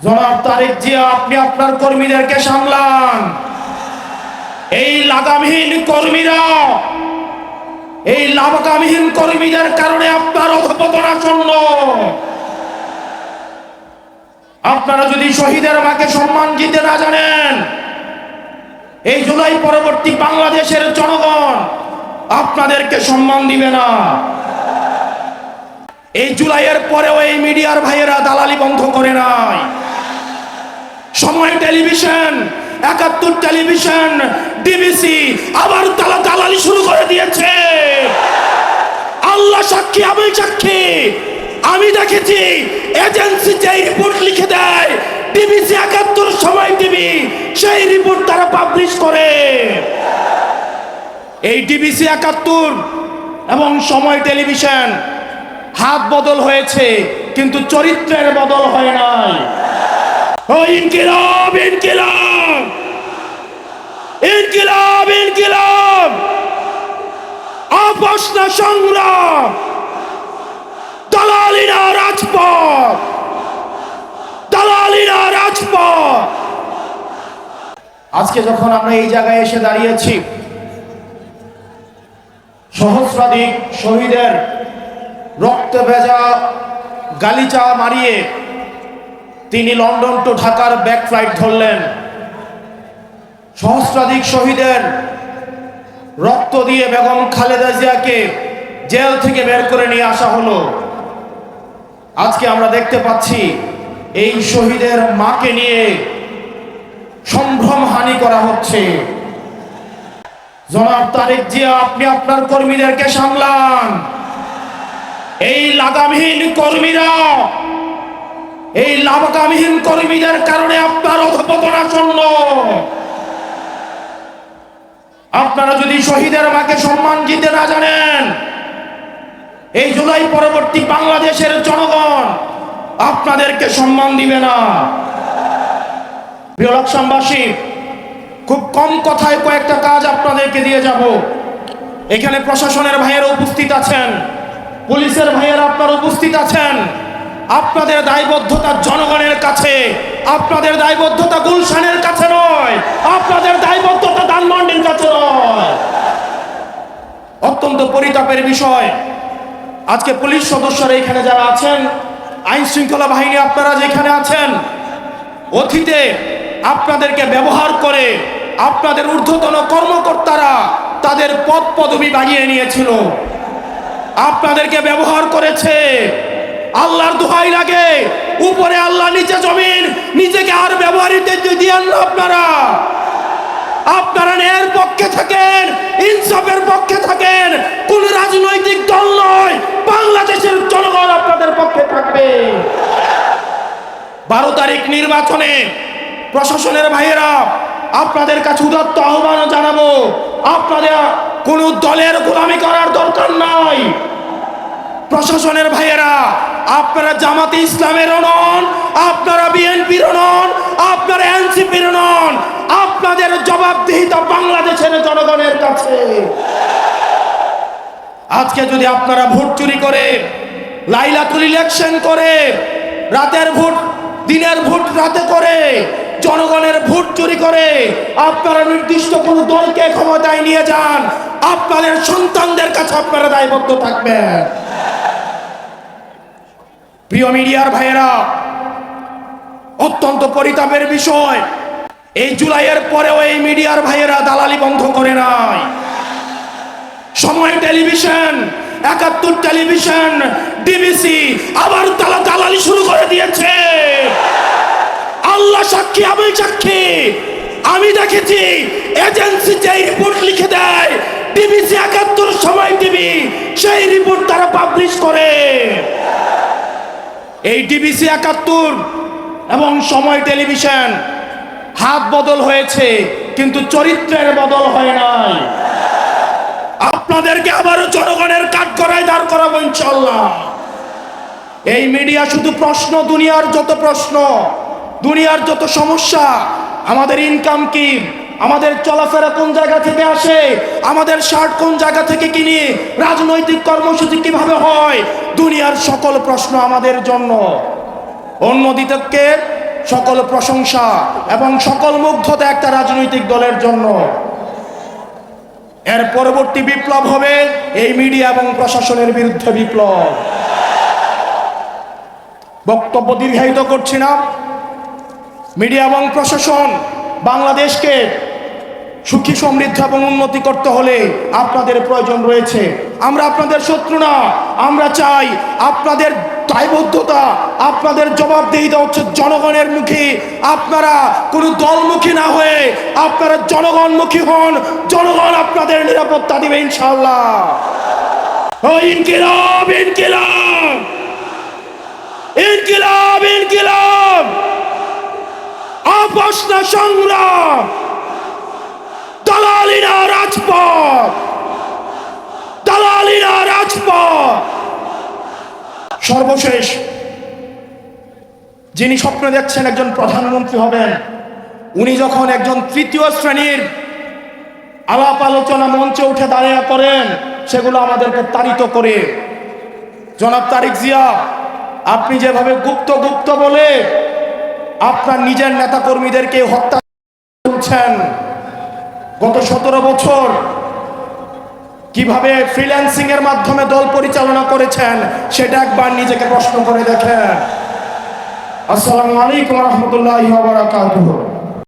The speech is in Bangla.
জনাব তারেক জিয়া, আপনি আপনার কর্মীদেরকে সামলান। এই লাগামহীন কর্মীদের কারণে আপনার অধঃপতন আসন্ন। আপনারা যদি শহীদের মাকে সম্মান দিতে না জানেন, এই জুলাই পরবর্তী বাংলাদেশের জনগণ আপনাদেরকে সম্মান দিবে না। এই জুলাইয়ের পরেও এই মিডিয়ার ভাইয়েরা দালালি বন্ধ করে নাই। সময় টেলিভিশন, ৭১ টেলিভিশন, ডিবিসি আবার দালালি শুরু করে দিয়েছে। আল্লাহ সাক্ষী, আমি সাক্ষী। আমি দেখেছি এজেন্সি যে রিপোর্ট লিখে দেয়, ডিবিসি ৭১, সময় টিভি, সেই রিপোর্ট তারা পাবলিশ করে। এই ডিবিসি ৭১ এবং সময় টেলিভিশন হাত বদল হয়েছে, কিন্তু চরিত্রের বদল হয় নাই। ও ইনকিলাব, ইনকিলাব, ইনকিলাব, ইনকিলাব, আপোষ না সংগ্রাম, দালালি না রাজপথ, দালালি না রাজপথ। আজকে যখন আমরা এই জায়গায় এসে দাঁড়িয়েছি, সহস্রাধিক শহীদের রক্ত ভেজা গালিচা মারিয়ে তিনি লন্ডন টু ঢাকার ব্যাক ফ্লাইট ধরলেন। সহস্রাধিক শহীদের রক্ত দিয়ে বেগম খালেদা জিয়াকে জেল থেকে বের করে নিয়ে আসা হলো। আজকে আমরা দেখতে পাচ্ছি এই শহীদের মাকে নিয়ে সম্ভ্রমহানি করা হচ্ছে। জনাব তারেক জিয়া, আপনি আপনার কর্মীদেরকে সামলান। এই লাগামহীন কর্মীদের কারণে আপনার অধঃপতন আসন্ন। আপনারা যদি শহীদের মাকে সম্মান দিতে না জানেন, এই জুলাই পরবর্তী বাংলাদেশের জনগণ আপনাদেরকে সম্মান দিবে না। প্রিয় লোকসামবাসী, খুব কম কথায় কয়েকটা কাজ আপনাদেরকে দিয়ে যাব। এখানে প্রশাসনের ভাইয়েরা উপস্থিত আছেন, পুলিশের ভাইয়েরা আপনারা উপস্থিত আছেন। আপনাদের দায়বদ্ধতা জনগণের কাছে, আপনাদের দায়বদ্ধতা গুলশানের কাছে নয়, আপনাদের দায়বদ্ধতা ধানমন্ডির কাছে নয়। অত্যন্ত পরিতাপের বিষয়, আজকে পুলিশ সদস্যরা এখানে যারা আছেন, আইন শৃঙ্খলা বাহিনী আপনারা যেখানে আছেন, অতীতে আপনাদেরকে ব্যবহার করে আপনাদের ঊর্ধ্বতন কর্মকর্তারা তাদের পদ পদবি বাড়িয়ে নিয়েছিল, আপনাদেরকে ব্যবহার করেছে। আল্লাহর দোহাই লাগে, উপরে আল্লাহ, নিচে জমিন, নিজেকে আর ব্যবহারিত দিয়েন না। আপনারা ন্যায়ের পক্ষে থাকেন, ইনসাফের পক্ষে থাকেন। কোন রাজনৈতিক দল নয়, বাংলাদেশের জনগণ আপনাদের পক্ষে থাকবে। 12 তারিখ নির্বাচনে প্রশাসনের ভাইয়েরা আপনাদের কাছে উদাত্ত আহ্বান জানাবো, আপনাদের কোন দলের গোলামি করার দরকার নাই। প্রশাসনের ভাইয়েরা, আপনারা জামাতে ইসলামেরও নন, আপনারা বিএনপিরও নন, আপনারা এনসিপির নন। আপনাদের জবাবদিহিতা বাংলাদেশের জনগণের কাছে। আজকে যদি আপনারা ভোট চুরি করে, লাইলাতুল ইলেকশন করে, রাতের ভোট দিনের ভোট রাতে করে, জনগণের ভোট চুরি করে আপনারা নির্দিষ্ট কোন দলকে ক্ষমতায় নিয়ে যান, আপনাদের সন্তানদের কাছে আপনারা দায়বদ্ধ থাকবেন। প্রিয় মিডিয়ার ভাইয়েরা, অত্যন্ত পরিতাপের বিষয়, এই জুলাইয়ের পরেও এই মিডিয়ার ভাইয়েরা দালালি বন্ধ করে নাই। সময় টেলিভিশন, ৭১ টেলিভিশন, ডিবিসি আবার দালালি শুরু করে দিয়েছে। আল্লাহ সাক্ষী, আমি সাক্ষী। আমি দেখেছি এজেন্সি যে রিপোর্ট লিখে দেয়, ডিবিসি ৭১, সময় টিভি, সেই রিপোর্ট তারা পাবলিশ করে। এই ডিবিসি ৭১ এবং সময় টেলিভিশন হাত বদল হয়েছে, কিন্তু চরিত্রের বদল হয় নাই। আপনাদেরকে আবারও জনগণের কাঠগড়ায় দাঁড় করাবো ইনশাআল্লাহ। এই মিডিয়া শুধু প্রশ্ন, দুনিয়ার যত প্রশ্ন, দুনিয়ার যত সমস্যা, আমাদের ইনকাম কি, আমাদের চলাফেরা কোন জায়গা থেকে আসে, আমাদের শার্ট কোন জায়গা থেকে কিনি, রাজনৈতিক কর্মসূচি কিভাবে হয়, দুনিয়ার সকল প্রশ্ন আমাদের জন্য। অন্যদিকে সকল প্রশংসা এবং সকল মুগ্ধতা একটা রাজনৈতিক দলের জন্য। এর পরবর্তী বিপ্লব হবে এই মিডিয়া এবং প্রশাসনের বিরুদ্ধে বিপ্লব। বক্তব্য দীর্ঘায়িত করছি না। মিডিয়া এবং প্রশাসন বাংলাদেশকে সুখী সমৃদ্ধ এবং উন্নতি করতে হলে আপনাদের প্রয়োজন রয়েছে। আমরা আপনাদের শত্রু না, আমরা চাই আপনাদের দায়বদ্ধতা, আপনাদের জবাবদিহিতা হচ্ছে জনগণের মুখী। আপনারা কোনো দলমুখী না হয়ে আপনারা জনগণমুখী হন, জনগণ আপনাদের নিরাপত্তা দিবে ইনশাআল্লাহ। ও ইনকিলাব ইনকিলাব ইনকিলাব ইনকিলাব, আপোষ না সংগ্রাম, দালালি না রাজপথ, দালালি না রাজপথ। সর্বশেষ, যিনি স্বপ্ন দেখছেন একজন প্রধানমন্ত্রী হবেন, উনি যখন একজন তৃতীয় শ্রেণীর আলাপ আলোচনা মঞ্চে উঠে দাঁড়িয়ে করেন, সেগুলো আমাদেরকে তাড়িত করে। জনাব তারেক জিয়া, আপনি যেভাবে গুপ্ত গুপ্ত বলে আপনার নিজের নেতা কর্মীদেরকে হত্যা করছেন, গত 17 বছর কিভাবে ফ্রিল্যান্সিং এর মাধ্যমে দল পরিচালনা করেছেন, সেটা একবার নিজেকে প্রশ্ন করে দেখেন। আসসালামু আলাইকুম ওয়া রাহমাতুল্লাহি ওয়া বারাকাতুহু।